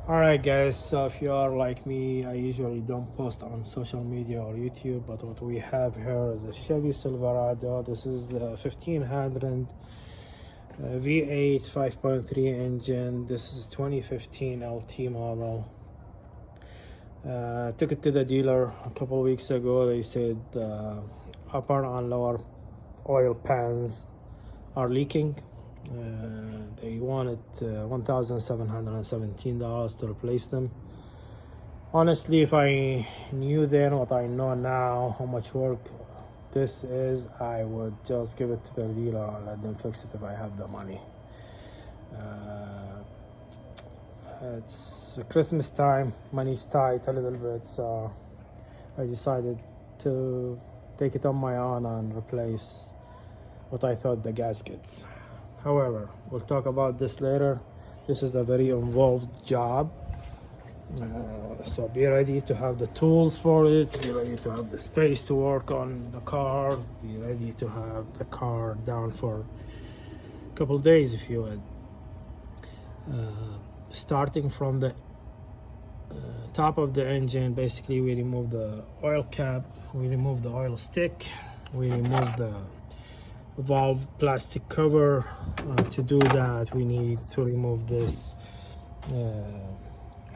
Alright guys, so if you are like me, I usually don't post on social media or YouTube, but what we have here is a Chevy Silverado. This is the 1500 V8 5.3 engine. This is 2015 LT model. Took it to the dealer a couple of weeks ago. They said upper and lower oil pans are leaking. They wanted $1,717 to replace them. Honestly, if I knew then what I know now, how much work this is, I would just give it to the dealer and let them fix it if I have the money. It's Christmas time, money's tight a little bit, so I decided to take it on my own and replace what I thought the gaskets. However, we'll talk about this later. This is a very involved job, so be ready to have the tools for it, be ready to have the space to work on the car, be ready to have the car down for a couple days if you would. Starting from the top of the engine, basically we remove the oil cap, we remove the oil stick, we remove the valve plastic cover. To do that, we need to remove this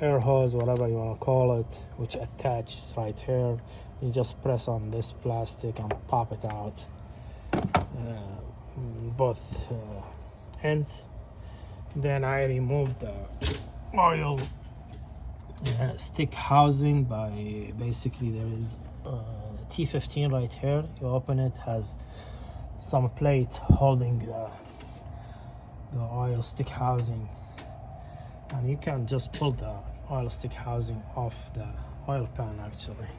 air hose, whatever you want to call it, which attaches right here. You just press on this plastic and pop it out, both ends. Then I removed the oil stick housing by basically there is T15 right here. You open it, has some plate holding the oil stick housing, and you can just pull the oil stick housing off the oil pan. Actually,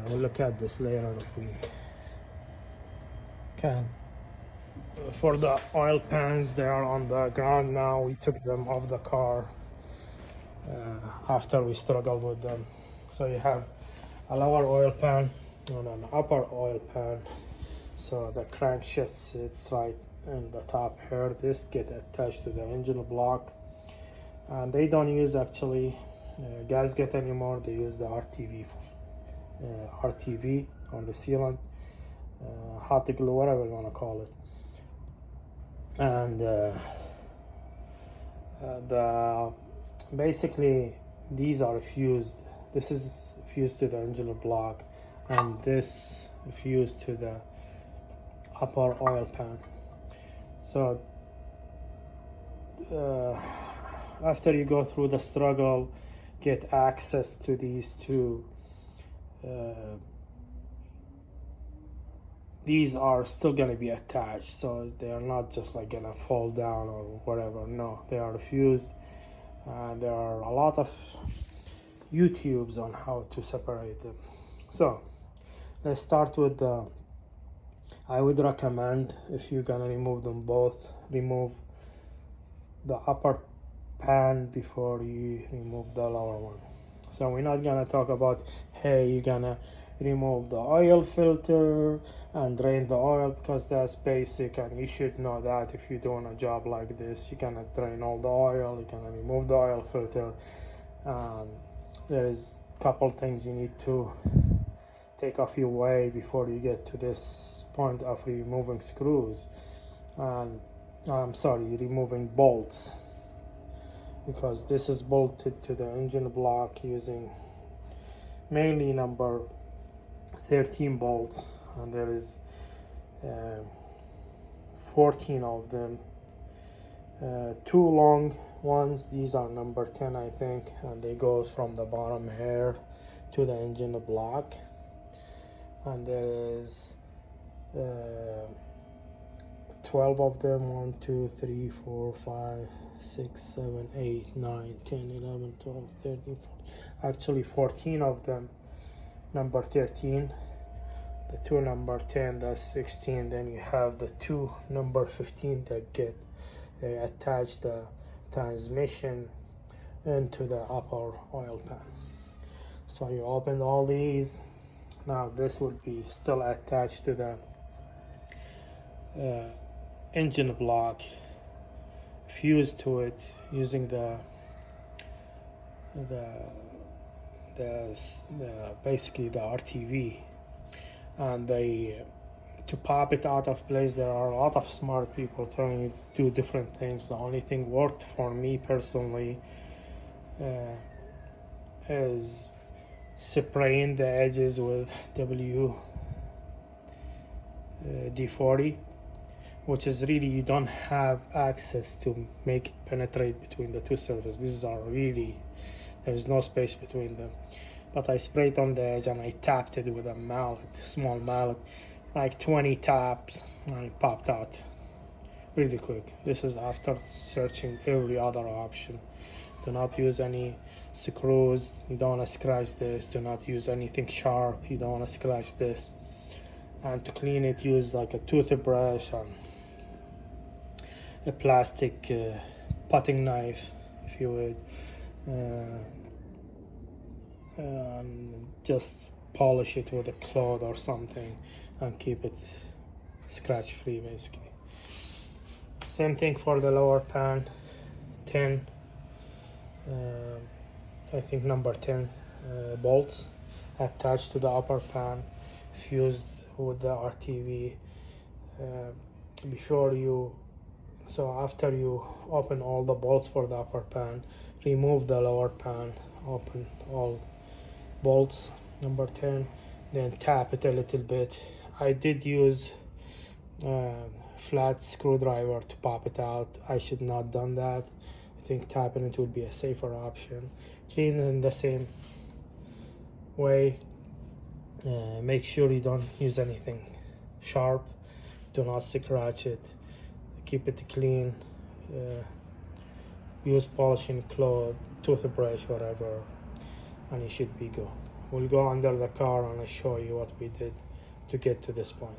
we'll look at this later if we can. For the oil pans, they are on the ground now. We took them off the car after we struggled with them. So you have a lower oil pan and an upper oil pan. So the crankshaft sits right in the top here. This gets attached to the engine block, and they don't use actually gasket anymore. They use the RTV on the sealant, hot glue, whatever you want to call it. And basically these are fused. This is fused to the engine block, and this fused to the upper oil pan. So after you go through the struggle, get access to these two, these are still going to be attached, so they are not just like gonna fall down or whatever. No, they are fused. There are a lot of YouTubes on how to separate them. So let's start with the, I would recommend, if you're gonna remove them both, remove the upper pan before you remove the lower one. So we're not gonna talk about, hey, you're gonna remove the oil filter and drain the oil, because that's basic and you should know that. If you're doing a job like this, you're gonna drain all the oil, you're gonna remove the oil filter. There is a couple things you need to take off your way before you get to this point of removing screws, and removing bolts, because this is bolted to the engine block using mainly number 13 bolts, and there is 14 of them. Two long ones, these are number 10 I think, and they goes from the bottom here to the engine block. And there is 12 of them, 1 2 3 4 5 6 7 8 9 10 11 12 13 14. Actually 14 of them, number 13, the two number 10, that's 16. Then you have the two number 15 that get attached the transmission into the upper oil pan. So you open all these. Now this would be still attached to the engine block, fused to it using the the basically the RTV, and to pop it out of place, there are a lot of smart people telling you to do different things. The only thing worked for me personally is spraying the edges with WD-40, which is really, you don't have access to make it penetrate between the two surfaces. These are really, there is no space between them. But I sprayed on the edge and I tapped it with a mallet, small mallet, like 20 taps, and it popped out really quick. This is after searching every other option. Do not use any screws, you don't want to scratch this. Do not use anything sharp, you don't want to scratch this. And to clean it, use like a toothbrush and a plastic potting knife, if you would, and just polish it with a cloth or something and keep it scratch free, basically. Same thing for the lower pan, 10, I think number 10 bolts attached to the upper pan, fused with the RTV. After you open all the bolts for the upper pan, remove the lower pan, open all bolts, number 10, then tap it a little bit. I did use flat screwdriver to pop it out. I should not done that. I think tapping it would be a safer option. Clean in the same way. Make sure you don't use anything sharp. Do not scratch it. Keep it clean. Use polishing cloth, toothbrush, whatever, and you should be good. We'll go under the car and I'll show you what we did to get to this point.